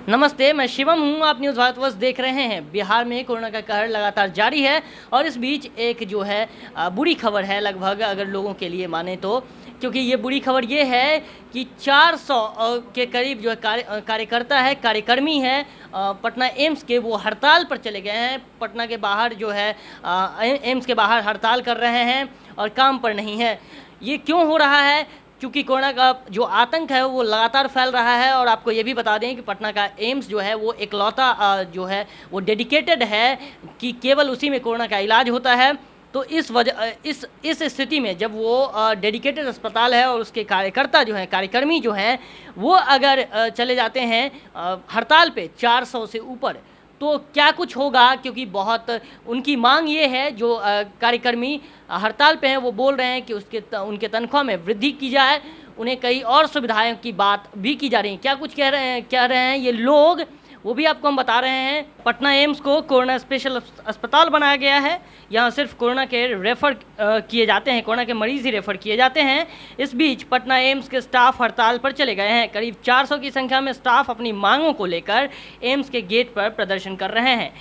नमस्ते, मैं शिवम हूँ। आप न्यूज़ भारतवर्ष देख रहे हैं। बिहार में कोरोना का कहर लगातार जारी है और इस बीच एक जो है बुरी खबर है लगभग अगर लोगों के लिए माने तो, क्योंकि ये बुरी खबर ये है कि 400 के करीब जो है कार्यकर्ता है, कार्यकर्मी है पटना एम्स के, वो हड़ताल पर चले गए हैं। पटना के बाहर जो है एम्स के बाहर हड़ताल कर रहे हैं और काम पर नहीं है। ये क्यों हो रहा है? क्योंकि कोरोना का जो आतंक है वो लगातार फैल रहा है। और आपको ये भी बता दें कि पटना का एम्स जो है वो इकलौता जो है वो डेडिकेटेड है कि केवल उसी में कोरोना का इलाज होता है। तो इस स्थिति में जब वो डेडिकेटेड अस्पताल है और उसके कार्यकर्ता जो हैं, कार्यकर्मी जो हैं, वो अगर चले जाते हैं हड़ताल पे 400 से ऊपर, तो क्या कुछ होगा? क्योंकि बहुत उनकी मांग ये है, जो कार्यकर्मी हड़ताल पे हैं वो बोल रहे हैं कि उनके तनख्वाह में वृद्धि की जाए, उन्हें कई और सुविधाओं की बात भी की जा रही है। क्या कुछ कह रहे हैं ये लोग, वो भी आपको हम बता रहे हैं। पटना एम्स को कोरोना स्पेशल अस्पताल बनाया गया है। यहाँ सिर्फ कोरोना के रेफ़र किए जाते हैं, कोरोना के मरीज़ ही रेफ़र किए जाते हैं। इस बीच पटना एम्स के स्टाफ हड़ताल पर चले गए हैं। करीब 400 की संख्या में स्टाफ अपनी मांगों को लेकर एम्स के गेट पर प्रदर्शन कर रहे हैं।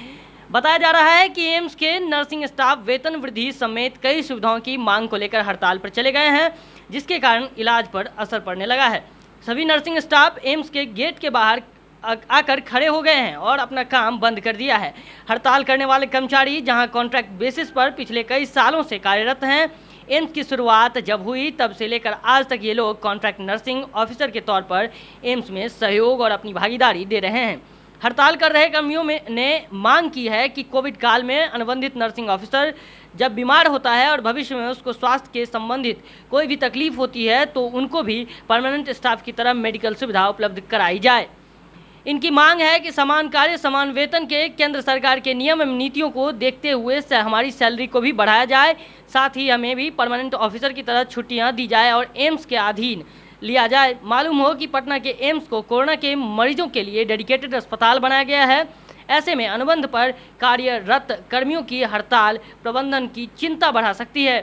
बताया जा रहा है कि एम्स के नर्सिंग स्टाफ वेतन वृद्धि समेत कई सुविधाओं की मांग को लेकर हड़ताल पर चले गए हैं, जिसके कारण इलाज पर असर पड़ने लगा है। सभी नर्सिंग स्टाफ एम्स के गेट के बाहर आकर खड़े हो गए हैं और अपना काम बंद कर दिया है। हड़ताल करने वाले कर्मचारी जहां कॉन्ट्रैक्ट बेसिस पर पिछले कई सालों से कार्यरत हैं, एम्स की शुरुआत जब हुई तब से लेकर आज तक ये लोग कॉन्ट्रैक्ट नर्सिंग ऑफिसर के तौर पर एम्स में सहयोग और अपनी भागीदारी दे रहे हैं। हड़ताल कर रहे कर्मियों ने मांग की है कि कोविड काल में अनुबंधित नर्सिंग ऑफिसर जब बीमार होता है और भविष्य में उसको स्वास्थ्य के संबंधित कोई भी तकलीफ होती है तो उनको भी परमानेंट स्टाफ की तरह मेडिकल सुविधा उपलब्ध कराई जाए। इनकी मांग है कि समान कार्य समान वेतन के केंद्र सरकार के नियम एवं नीतियों को देखते हुए हमारी सैलरी को भी बढ़ाया जाए, साथ ही हमें भी परमानेंट ऑफिसर की तरह छुट्टियां दी जाए और एम्स के अधीन लिया जाए। मालूम हो कि पटना के एम्स को कोरोना के मरीजों के लिए डेडिकेटेड अस्पताल बनाया गया है। ऐसे में अनुबंध पर कार्यरत कर्मियों की हड़ताल प्रबंधन की चिंता बढ़ा सकती है।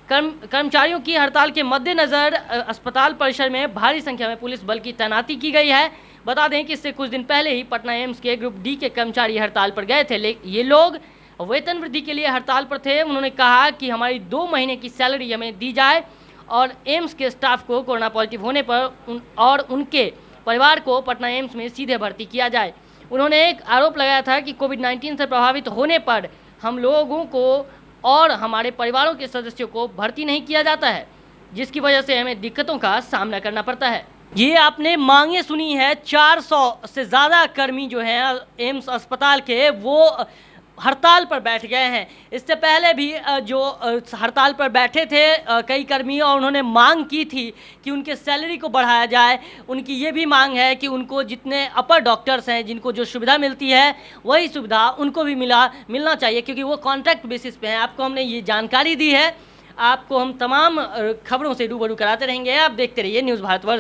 कर्मचारियों की हड़ताल के मद्देनज़र अस्पताल परिसर में भारी संख्या में पुलिस बल की तैनाती की गई है। बता दें कि इससे कुछ दिन पहले ही पटना एम्स के ग्रुप डी के कर्मचारी हड़ताल पर गए थे। ये लोग वेतन वृद्धि के लिए हड़ताल पर थे। उन्होंने कहा कि हमारी 2 महीने की सैलरी हमें दी जाए और एम्स के स्टाफ को कोरोना पॉजिटिव होने पर और उनके परिवार को पटना एम्स में सीधे भर्ती किया जाए। उन्होंने एक आरोप लगाया था कि कोविड-19 से प्रभावित होने पर हम लोगों को और हमारे परिवारों के सदस्यों को भर्ती नहीं किया जाता है, जिसकी वजह से हमें दिक्कतों का सामना करना पड़ता है। ये आपने मांगे सुनी है। 400 से ज़्यादा कर्मी जो हैं एम्स अस्पताल के, वो हड़ताल पर बैठ गए हैं। इससे पहले भी जो हड़ताल पर बैठे थे कई कर्मी, और उन्होंने मांग की थी कि उनके सैलरी को बढ़ाया जाए। उनकी ये भी मांग है कि उनको जितने अपर डॉक्टर्स हैं, जिनको जो सुविधा मिलती है वही सुविधा उनको भी मिलना चाहिए, क्योंकि वो कॉन्ट्रैक्ट बेसिस पे हैं। आपको हमने ये जानकारी दी है। आपको हम तमाम खबरों से रूबरू कराते रहेंगे। आप देखते रहिए न्यूज़ भारतवर्ष।